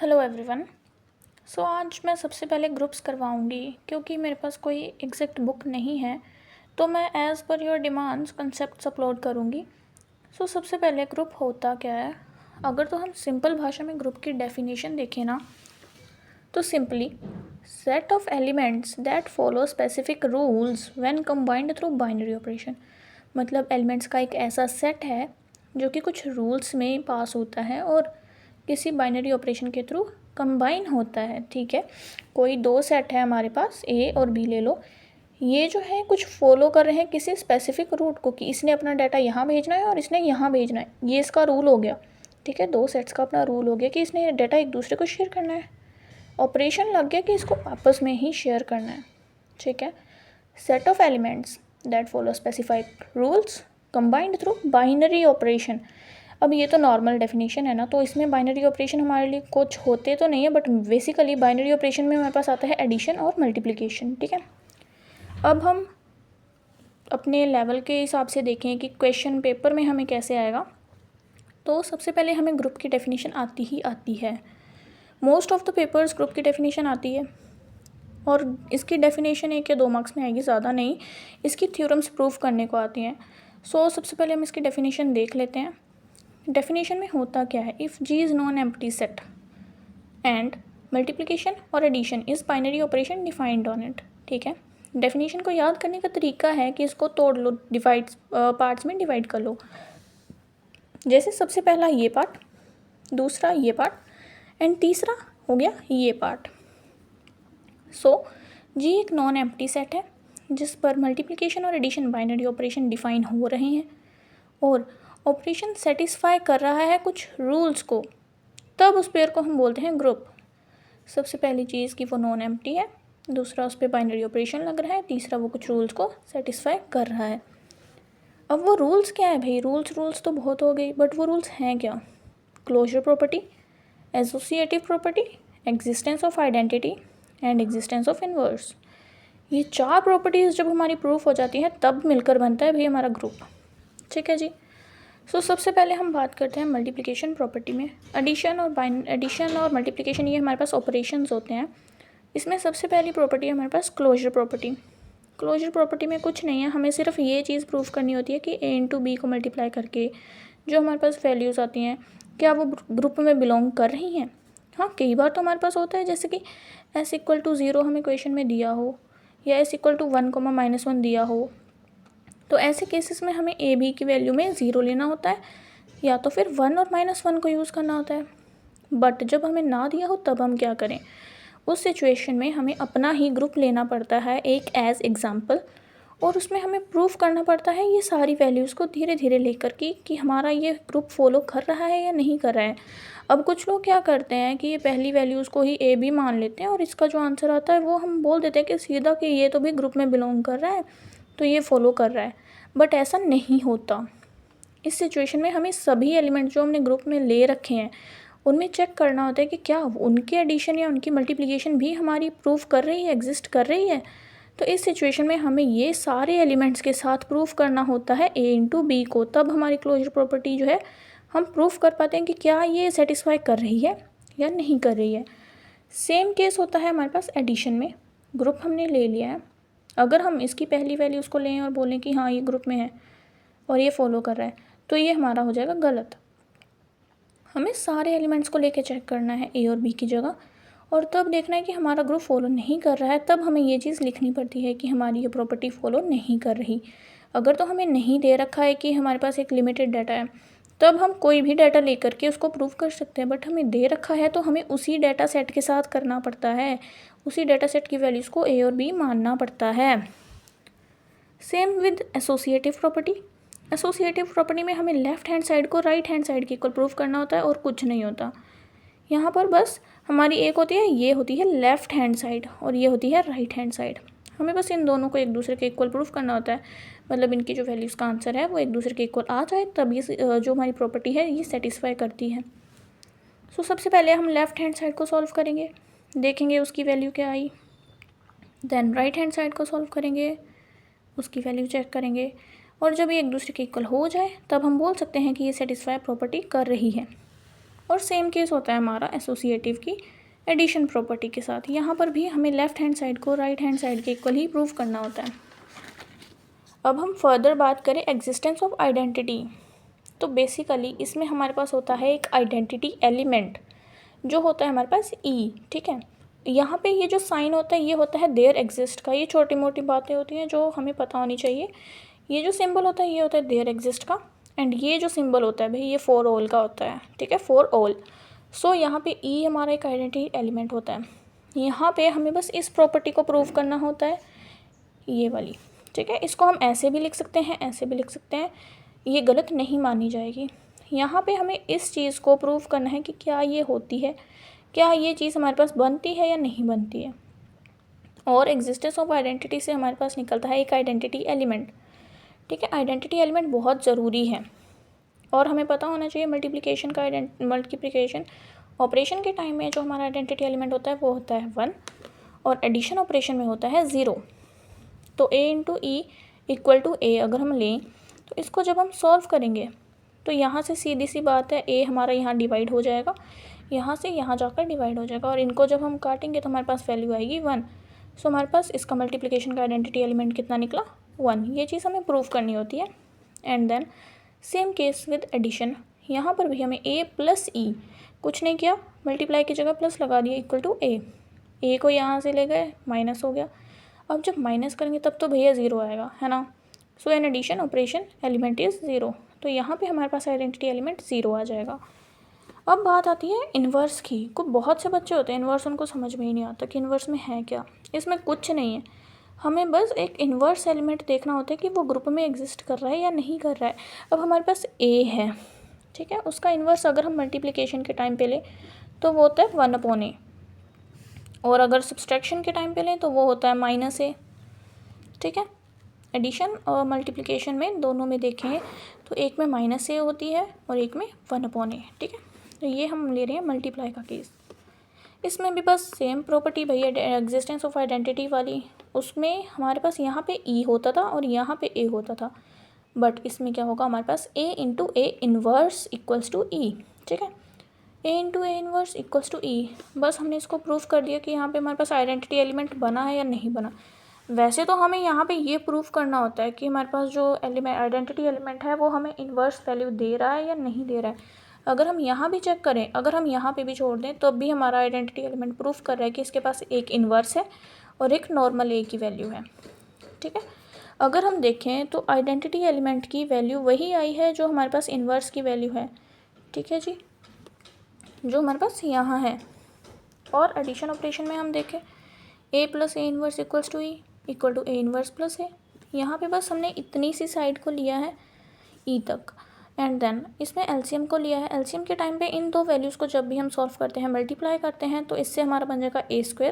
Hello everyone. आज मैं सबसे पहले ग्रुप्स करवाऊंगी क्योंकि मेरे पास कोई एग्जैक्ट बुक नहीं है, तो मैं as per your demands concepts upload करूंगी। सबसे पहले ग्रुप होता क्या है? अगर तो हम सिंपल भाषा में ग्रुप की डेफिनेशन देखें ना, तो simply set of elements that follow specific rules when combined through binary operation. मतलब एलिमेंट्स का एक ऐसा सेट है जो कि कुछ रूल्स में पास होता है और किसी बाइनरी ऑपरेशन के थ्रू कंबाइन होता है। ठीक है, कोई दो सेट है हमारे पास, ए और बी ले लो। ये जो है कुछ फॉलो कर रहे हैं किसी स्पेसिफिक रूट को कि इसने अपना डाटा यहाँ भेजना है और इसने यहाँ भेजना है, ये इसका रूल हो गया। ठीक है, दो सेट्स का अपना रूल हो गया कि इसने डाटा एक दूसरे को शेयर करना है, ऑपरेशन लग गया कि इसको आपस में ही शेयर करना है। ठीक है, set of elements that follow specified rules combined through binary operation. अब ये तो नॉर्मल डेफिनेशन है ना, तो इसमें बाइनरी ऑपरेशन हमारे लिए कुछ होते तो नहीं है, बट बेसिकली बाइनरी ऑपरेशन में हमारे पास आता है एडिशन और मल्टीप्लिकेशन। ठीक है, अब हम अपने लेवल के हिसाब से देखें कि क्वेश्चन पेपर में हमें कैसे आएगा। तो सबसे पहले हमें ग्रुप की डेफिनेशन आती ही आती है। Most of the papers group की डेफिनेशन आती है और इसकी डेफिनेशन 1 या 2 मार्क्स में आएगी, ज़्यादा नहीं। इसकी थ्योरम्स प्रूव करने को आती हैं। सबसे पहले हम इसकी डेफिनेशन देख लेते हैं। डेफिनेशन में होता क्या है? If G is non empty set and multiplication और addition is binary operation defined on it. ठीक है, डेफिनेशन को याद करने का तरीका है कि इसको तोड़ लो, डिवाइड पार्ट्स में डिवाइड कर लो। जैसे सबसे पहला ये पार्ट, दूसरा ये पार्ट एंड तीसरा हो गया ये पार्ट। जी एक नॉन एम्प्टी सेट है जिस पर मल्टीप्लिकेशन और एडिशन बाइनरी ऑपरेशन डिफाइन हो रहे हैं और ऑपरेशन सेटिस्फाई कर रहा है कुछ रूल्स को, तब उस पेयर को हम बोलते हैं ग्रुप। सबसे पहली चीज़ कि वो नॉन एम्प्टी है, दूसरा उस पर बाइनरी ऑपरेशन लग रहा है, तीसरा वो कुछ रूल्स को सेटिस्फाई कर रहा है। अब वो रूल्स क्या है भाई? रूल्स तो बहुत हो गई, बट वो रूल्स हैं क्या? Closure property, associative property, existence of identity and existence of inverse. ये 4 प्रॉपर्टीज़ जब हमारी प्रूफ हो जाती हैं तब मिलकर बनता है भाई हमारा ग्रुप। ठीक है जी। सबसे पहले हम बात करते हैं मल्टीप्लिकेशन प्रॉपर्टी में। एडिशन और मल्टीप्लिकेशन ये हमारे पास ऑपरेशंस होते हैं। इसमें सबसे पहली प्रॉपर्टी है हमारे पास क्लोजर प्रॉपर्टी। क्लोजर प्रॉपर्टी में कुछ नहीं है, हमें सिर्फ ये चीज़ प्रूफ करनी होती है कि ए इंटू बी को मल्टीप्लाई करके जो हमारे पास वैल्यूज़ आती हैं क्या वो ग्रुप में बिलोंग कर रही हैं। हाँ, कई बार तो हमारे पास होता है जैसे कि S=0 हमें क्वेश्चन में दिया हो या S=1, -1 दिया हो, तो ऐसे केसेस में हमें ए बी की वैल्यू में 0 लेना होता है या तो फिर 1 और -1 को यूज़ करना होता है। बट जब हमें ना दिया हो तब हम क्या करें? उस सिचुएशन में हमें अपना ही ग्रुप लेना पड़ता है एक एज एग्ज़ाम्पल, और उसमें हमें प्रूफ करना पड़ता है ये सारी वैल्यूज़ को धीरे धीरे लेकर कि हमारा ये ग्रुप फॉलो कर रहा है या नहीं कर रहा है। अब कुछ लोग क्या करते हैं कि ये पहली वैल्यूज़ को ही ए बी मान लेते हैं और इसका जो आंसर आता है वो हम बोल देते हैं कि सीधा कि ये तो भी ग्रुप में बिलोंग कर रहा है तो ये फॉलो कर रहा है। बट ऐसा नहीं होता। इस सिचुएशन में हमें सभी एलिमेंट जो हमने ग्रुप में ले रखे हैं उनमें चेक करना होता है कि क्या उनके एडिशन या उनकी मल्टीप्लिकेशन भी हमारी प्रूफ कर रही है, एग्जिस्ट कर रही है। तो इस सिचुएशन में हमें ये सारे एलिमेंट्स के साथ प्रूफ करना होता है ए इंटू बी को, तब हमारी क्लोजर प्रॉपर्टी जो है हम प्रूफ कर पाते हैं कि क्या ये सेटिस्फाई कर रही है या नहीं कर रही है। सेम केस होता है हमारे पास एडिशन में। ग्रुप हमने ले लिया है, अगर हम इसकी पहली वैल्यू उसको लें और बोलें कि हाँ ये ग्रुप में है और ये फॉलो कर रहा है, तो ये हमारा हो जाएगा गलत। हमें सारे एलिमेंट्स को लेके चेक करना है ए और बी की जगह, और तब देखना है कि हमारा ग्रुप फॉलो नहीं कर रहा है, तब हमें ये चीज़ लिखनी पड़ती है कि हमारी ये प्रॉपर्टी फॉलो नहीं कर रही। अगर तो हमें नहीं दे रखा है कि हमारे पास एक लिमिटेड डाटा है, तब हम कोई भी डाटा लेकर के उसको प्रूव कर सकते हैं। बट हमें दे रखा है तो हमें उसी डाटा सेट के साथ करना पड़ता है, उसी डाटा सेट की वैल्यूज़ को ए और बी मानना पड़ता है। Same with associative property. Associative property में हमें लेफ्ट हैंड साइड को राइट हैंड साइड के इक्वल प्रूव करना होता है और कुछ नहीं होता। यहाँ पर बस हमारी एक होती है, ये होती है लेफ्ट हैंड साइड और ये होती है राइट हैंड साइड। हमें बस इन दोनों को एक दूसरे के इक्वल प्रूफ करना होता है, मतलब इनकी जो वैल्यूज़ का आंसर है वो एक दूसरे के इक्वल आ जाए, तब ये जो हमारी प्रॉपर्टी है ये सेटिस्फाई करती है। सबसे पहले हम लेफ्ट हैंड साइड को सॉल्व करेंगे, देखेंगे उसकी वैल्यू क्या आई। देन राइट हैंड साइड को सॉल्व करेंगे, उसकी वैल्यू चेक करेंगे, और जब ये एक दूसरे के इक्वल हो जाए तब हम बोल सकते हैं कि ये सेटिस्फाई प्रॉपर्टी कर रही है। और सेम केस होता है हमारा एसोसिएटिव की एडिशन प्रॉपर्टी के साथ। यहाँ पर भी हमें लेफ्ट हैंड साइड को राइट हैंड साइड के इक्वल ही प्रूव करना होता है। अब हम फर्दर बात करें एग्जिस्टेंस ऑफ आइडेंटिटी, तो बेसिकली इसमें हमारे पास होता है एक आइडेंटिटी एलिमेंट जो होता है हमारे पास ई, ठीक है। यहाँ पे ये जो साइन होता है ये होता है देयर एग्जिस्ट का। ये छोटी मोटी बातें होती हैं जो हमें पता होनी चाहिए। ये जो सिंबल होता है ये होता है देयर एग्जिस्ट का, एंड ये जो सिंबल होता है भाई ये फॉर ऑल का होता है, ठीक है, फॉर ऑल। सो यहाँ पे ई हमारा एक आइडेंटिटी एलिमेंट होता है। यहाँ पे हमें बस इस प्रॉपर्टी को प्रूव करना होता है, ये वाली, ठीक है। इसको हम ऐसे भी लिख सकते हैं, ऐसे भी लिख सकते हैं, ये गलत नहीं मानी जाएगी। यहाँ पे हमें इस चीज़ को प्रूव करना है कि क्या ये होती है, क्या ये चीज़ हमारे पास बनती है या नहीं बनती है। और एग्जिस्टेंस ऑफ आइडेंटिटी से हमारे पास निकलता है एक आइडेंटिटी एलिमेंट, ठीक है। आइडेंटिटी एलिमेंट बहुत ज़रूरी है और हमें पता होना चाहिए मल्टीप्लिकेशन का मल्टीप्लिकेशन ऑपरेशन के टाइम में जो हमारा आइडेंटिटी एलिमेंट होता है वो होता है 1 और एडिशन ऑपरेशन में होता है 0। तो a into e equal to a अगर हम लें तो इसको जब हम सॉल्व करेंगे तो यहाँ से सीधी सी बात है a हमारा यहाँ डिवाइड हो जाएगा, यहाँ से यहाँ जाकर डिवाइड हो जाएगा, और इनको जब हम काटेंगे तो हमारे पास वैल्यू आएगी 1। सो हमारे पास इसका मल्टीप्लिकेशन का आइडेंटिटी एलिमेंट कितना निकला, 1। ये चीज़ हमें प्रूव करनी होती है। And then same case with addition, यहाँ पर भी हमें a प्लस ई, कुछ नहीं किया, मल्टीप्लाई की जगह प्लस लगा दिया, इक्वल टू ए को यहाँ से ले गए, माइनस हो गया। अब जब माइनस करेंगे तब तो भैया 0 आएगा, है ना। So in addition operation element is 0, तो यहाँ पे हमारे पास आइडेंटिटी एलिमेंट 0 आ जाएगा। अब बात आती है इन्वर्स की। को बहुत से बच्चे होते हैं इन्वर्स, उनको समझ में ही नहीं आता कि इन्वर्स में है क्या। इसमें कुछ नहीं है, हमें बस एक इन्वर्स एलिमेंट देखना होता है कि वो ग्रुप में एग्जिस्ट कर रहा है या नहीं कर रहा है। अब हमारे पास ए है, ठीक है, उसका इन्वर्स अगर हम मल्टीप्लिकेशन के टाइम पे लें तो वो होता है 1/a, और अगर सब्सट्रैक्शन के टाइम पे लें तो वो होता है -a, ठीक है। एडिशन और मल्टीप्लिकेशन में दोनों में देखें तो एक में -a होती है और एक में 1/a, ठीक है। तो ये हम ले रहे हैं मल्टीप्लाई का केस। इसमें भी बस सेम प्रॉपर्टी भैया एग्जिस्टेंस ऑफ आइडेंटिटी वाली, उसमें हमारे पास यहाँ पे ई होता था और यहाँ पे ए होता था, बट इसमें क्या होगा, हमारे पास a into a inverse equals to e, ठीक है। a into a inverse equals to e, बस हमने इसको प्रूफ कर दिया कि यहाँ पे हमारे पास आइडेंटिटी एलिमेंट बना है या नहीं बना। वैसे तो हमें यहाँ पे ये प्रूफ करना होता है कि हमारे पास जो एलिमेंट आइडेंटिटी एलिमेंट है वो हमें इन्वर्स वैल्यू दे रहा है या नहीं दे रहा है। अगर हम यहाँ भी चेक करें, अगर हम यहाँ पे भी छोड़ दें तो भी हमारा आइडेंटिटी एलिमेंट प्रूफ कर रहा है कि इसके पास एक इन्वर्स है और एक नॉर्मल ए की वैल्यू है, ठीक है। अगर हम देखें तो आइडेंटिटी एलिमेंट की वैल्यू वही आई है जो हमारे पास इन्वर्स की वैल्यू है, ठीक है जी, जो हमारे पास यहाँ है। और एडिशन ऑपरेशन में हम देखें a plus a inverse equals to e equal to a inverse plus a, यहाँ पे बस हमने इतनी सी साइड को लिया है ई तक, एंड देन इसमें एलसीएम को लिया है। एलसीएम के टाइम पे इन दो वैल्यूज़ को जब भी हम सॉल्व करते हैं, मल्टीप्लाई करते हैं, तो इससे हमारा बन जाएगा a²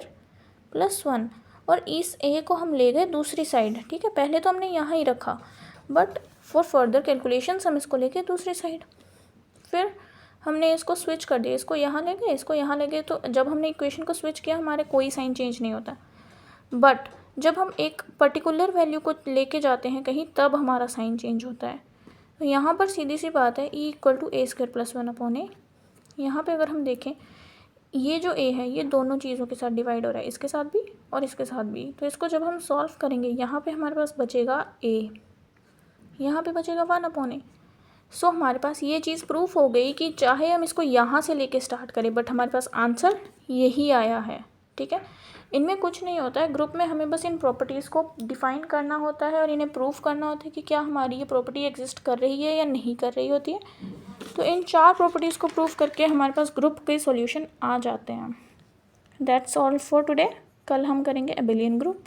+ 1, और इस a को हम ले गए दूसरी साइड, ठीक है। पहले तो हमने यहाँ ही रखा, बट फॉर फर्दर कैलकुलेशंस हम इसको लेके दूसरी साइड, फिर हमने इसको स्विच कर दिया, इसको यहाँ ले गए, इसको यहाँ ले गए। तो जब हमने इक्वेशन को स्विच किया हमारे कोई साइन चेंज नहीं होता, बट जब हम एक पर्टिकुलर वैल्यू को लेके जाते हैं कहीं तब हमारा साइन चेंज होता है। तो यहाँ पर सीधी सी बात है e equal to a² + 1/a। यहाँ पे अगर हम देखें ये जो a है ये दोनों चीज़ों के साथ डिवाइड हो रहा है, इसके साथ भी और इसके साथ भी। तो इसको जब हम सॉल्व करेंगे यहाँ पे हमारे पास बचेगा a, यहाँ पे बचेगा 1/a। सो हमारे पास ये चीज़ प्रूफ हो गई कि चाहे हम इसको यहाँ से लेके स्टार्ट करें बट हमारे पास आंसर यही आया है, ठीक है। इनमें कुछ नहीं होता है, ग्रुप में हमें बस इन प्रॉपर्टीज़ को डिफ़ाइन करना होता है और इन्हें प्रूफ करना होता है कि क्या हमारी ये प्रॉपर्टी एग्जिस्ट कर रही है या नहीं कर रही होती है। तो इन 4 प्रॉपर्टीज़ को प्रूफ करके हमारे पास ग्रुप के सॉल्यूशन आ जाते हैं। That's all for today. कल हम करेंगे एबिलियन ग्रुप।